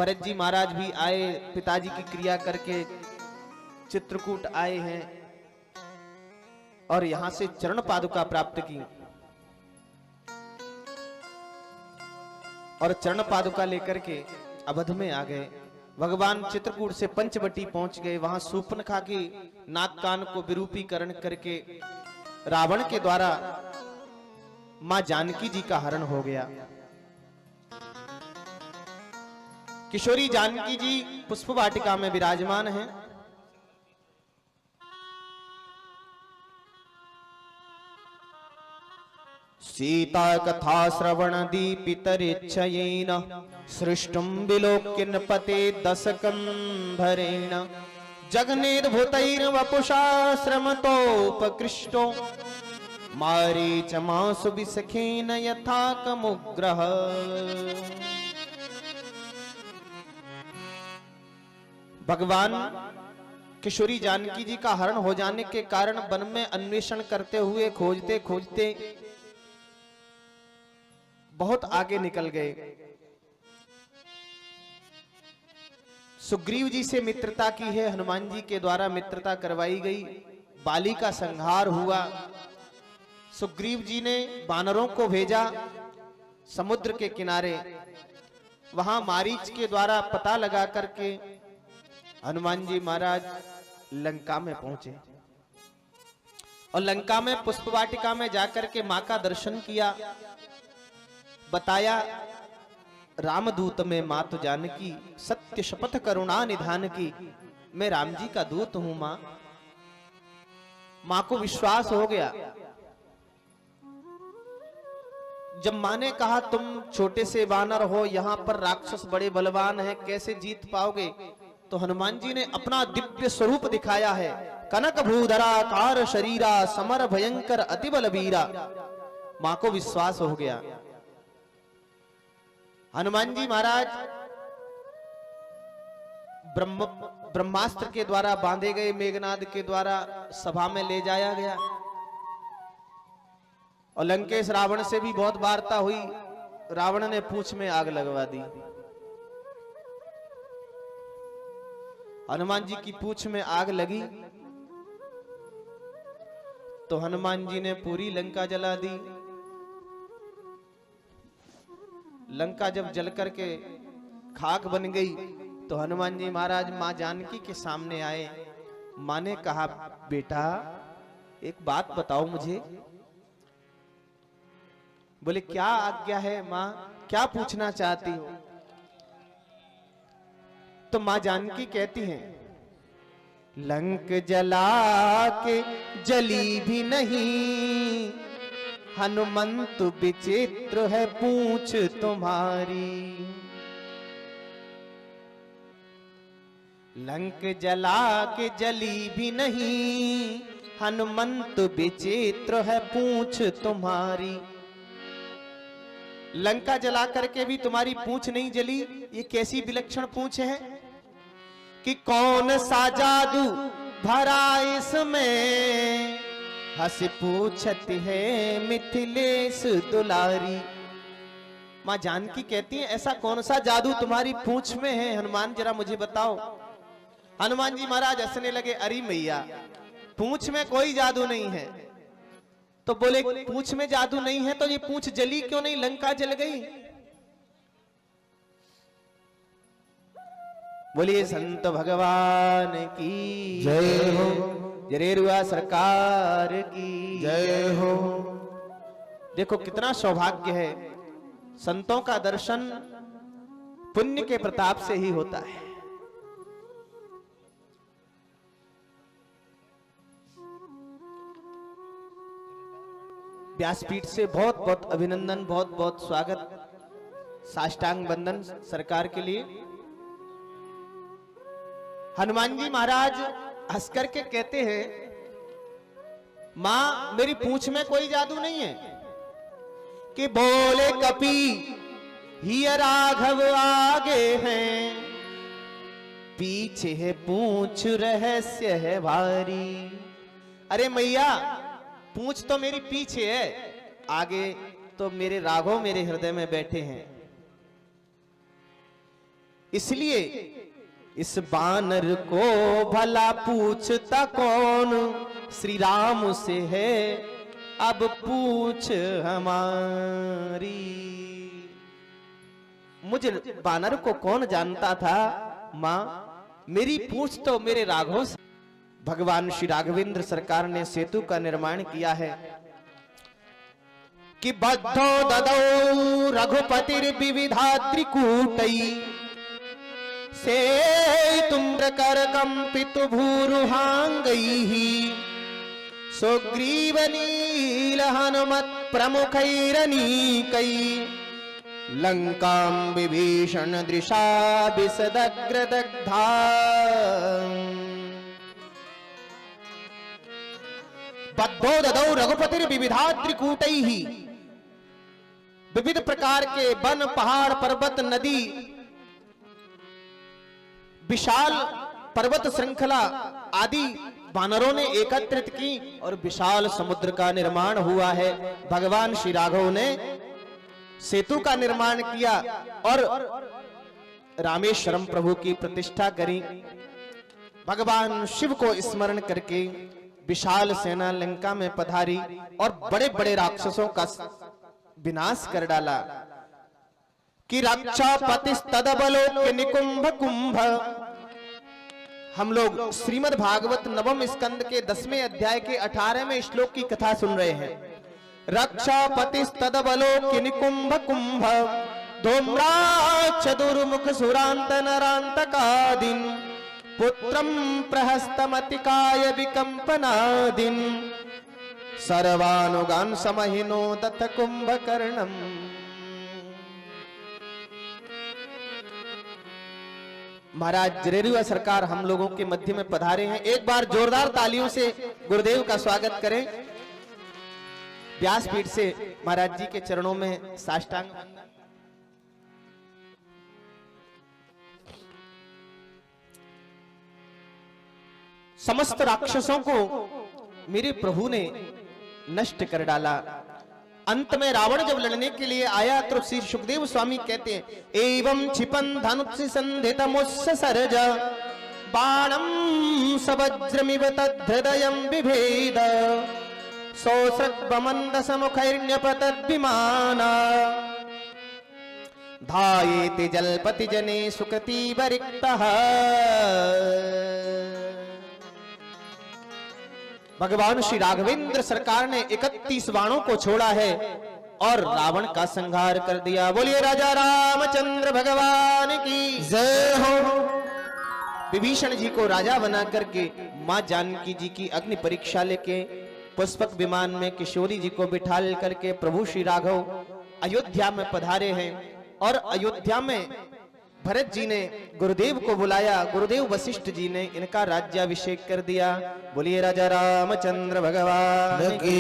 भरत जी महाराज भी आए, पिताजी की क्रिया करके चित्रकूट आए हैं और यहां से चरण पादुका प्राप्त की और चरण पादुका लेकर के अवध में आ गए। भगवान चित्रकूट से पंचवटी पहुंच गए। वहां शूर्पणखा की नाक कान को विरूपीकरण करके रावण के द्वारा मां जानकी जी का हरण हो गया। किशोरी जानकी जी पुष्प वाटिका में विराजमान हैं। सीता कथा श्रवण दीपितरिच्छयेन सृष्टुं विलोक्य नृपते दशकन्धरेण जगनेर्भूतैर्वपुषा श्रमतोपकृष्टो मारीचमासु विसखेन यथा कमुग्रह। भगवान किशोरी जानकी जी का हरण हो जाने के कारण वन में अन्वेषण करते हुए खोजते खोजते बहुत आगे निकल गए। सुग्रीव जी से मित्रता की है, हनुमान जी के द्वारा मित्रता करवाई गई। बाली का संहार हुआ। सुग्रीव जी ने वानरों को भेजा समुद्र के किनारे। वहां मारीच के द्वारा पता लगा करके हनुमान जी महाराज लंका में पहुंचे और लंका में पुष्प वाटिका में जाकर के मां का दर्शन किया। बताया रामदूत में मातु जानकी सत्य शपथ करुणा निधान की, मैं राम जी का दूत हूं मां। मां को विश्वास हो गया। जब मां ने कहा तुम छोटे से वानर हो, यहां पर राक्षस बड़े बलवान हैं, कैसे जीत पाओगे, तो हनुमान जी ने अपना दिव्य स्वरूप दिखाया है। कनक भूधरा कार शरीरा समर भयंकर अति बलबीरा। मां को विश्वास हो गया। हनुमान जी महाराज ब्रह्मास्त्र के द्वारा बांधे गए, मेघनाद के द्वारा सभा में ले जाया गया और लंकेश रावण से भी बहुत वार्ता हुई। रावण ने पूंछ में आग लगवा दी। हनुमान जी की पूंछ में आग लगी तो हनुमान जी ने पूरी लंका जला दी। लंका जब जल करके खाक बन गई तो हनुमान जी महाराज मां जानकी के सामने आए। मां ने कहा बेटा एक बात बताओ मुझे। बोले क्या आज्ञा है मां, क्या पूछना चाहती हो। तो मां जानकी कहती हैं लंक जला के जली भी नहीं, हनुमंत विचित्र है पूछ तुम्हारी। लंक जला के जली भी नहीं, हनुमंत विचित्र है पूछ तुम्हारी। लंका जला करके भी तुम्हारी पूंछ नहीं जली, ये कैसी विलक्षण पूंछ है कि कौन सा जादू भरा इसमें, हंस पूछत है मिथिलेश दुलारी। मां जानकी कहती है ऐसा कौन सा जादू तुम्हारी पूंछ में है हनुमान, जरा मुझे बताओ। हनुमान जी महाराज हंसने लगे, अरे मैया पूंछ में कोई जादू नहीं है। तो बोले पूंछ में जादू नहीं है तो ये पूंछ जली क्यों नहीं, लंका जल गई। बोलिए संत भगवान की जय हो, जरेरुआ सरकार की जय हो। देखो कितना सौभाग्य है, संतों का दर्शन पुण्य के प्रताप से ही होता है। व्यासपीठ से बहुत बहुत अभिनंदन, बहुत बहुत स्वागत, साष्टांग वंदन सरकार के लिए। हनुमान जी महाराज हंस करके कहते हैं मां मेरी पूंछ में कोई जादू नहीं है। कि बोले कपि ही राघव आगे हैं, पीछे है पूंछ रहस्य है भारी। अरे मैया पूंछ तो मेरी पीछे है, आगे तो मेरे राघव मेरे हृदय में बैठे हैं। इसलिए इस बानर को भला पूछता कौन, श्री राम से है अब पूछ हमारी। मुझे बानर को कौन जानता था मां, मेरी पूछ तो मेरे राघव से। भगवान श्री राघवेंद्र सरकार ने सेतु का निर्माण किया है कि बद्धो ददौ रघुपतिर विविधात्रिकूटई से तुम्र कंपित भूरुहांगई सुग्रीव नील हनुमत प्रमुखैरनीकै लंकां विभीषण दृशा विसदग्रदग्धा। बद्धो ददौ रघुपतिर विविधात्रिकूटैहि, विविध प्रकार के वन पहाड़ पर्वत नदी विशाल पर्वत श्रृंखला आदि वानरों ने एकत्रित की और विशाल समुद्र का निर्माण हुआ है। भगवान श्री राघव ने सेतु का निर्माण किया और रामेश्वरम प्रभु की प्रतिष्ठा करी। भगवान शिव को स्मरण करके विशाल सेना लंका में पधारी और बड़े बड़े राक्षसों का विनाश कर डाला कि रक्षा पतिस्तदबलोक्य निकुंभ कुंभ। हम लोग श्रीमद् भागवत नवम स्कंद के 10वें अध्याय के 18वें श्लोक की कथा सुन रहे हैं। रक्षा पतिस्तदबलोक्य निकुंभ कुंभ धूम्राक्ष दुर्मुख सुरांत नरांतकादिन पुत्रम प्रहस्तमतिकाय विकंपनादिन सर्वानुगान समहिनो दत्त कुंभकर्णम। महाराज जरेरुआ सरकार हम लोगों के मध्य में पधारे हैं। एक बार जोरदार तालियों से गुरुदेव का स्वागत करें। व्यासपीठ से महाराज जी के चरणों में साष्टांग। समस्त राक्षसों को मेरे प्रभु ने नष्ट कर डाला। अंत में रावण जब लड़ने के लिए आया तो श्री सुखदेव स्वामी कहते हैं, एवं क्षिपन धनुष संधितमुस्य सरज बाणम सवज्रमिव तद्धृदयं बिभेद सौसृग्भमंद समुखैर्न्यपतद् विमाना धायेति जलपति जने सुकृतीव रिक्तः। भगवान श्री राघवेंद्र सरकार ने 31 बाणों को छोड़ा है और रावण का संहार कर दिया। बोलिए राजा रामचंद्र भगवान की जय हो। विभीषण जी को राजा बना करके मां जानकी जी की अग्नि परीक्षा लेके पुष्पक विमान में किशोरी जी को बिठाल करके प्रभु श्री राघव अयोध्या में पधारे हैं। और अयोध्या में भरत जी ने गुरुदेव को बुलाया। गुरुदेव वशिष्ठ जी ने इनका राज्याभिषेक कर दिया। बोलिए राजा रामचंद्र भगवान की।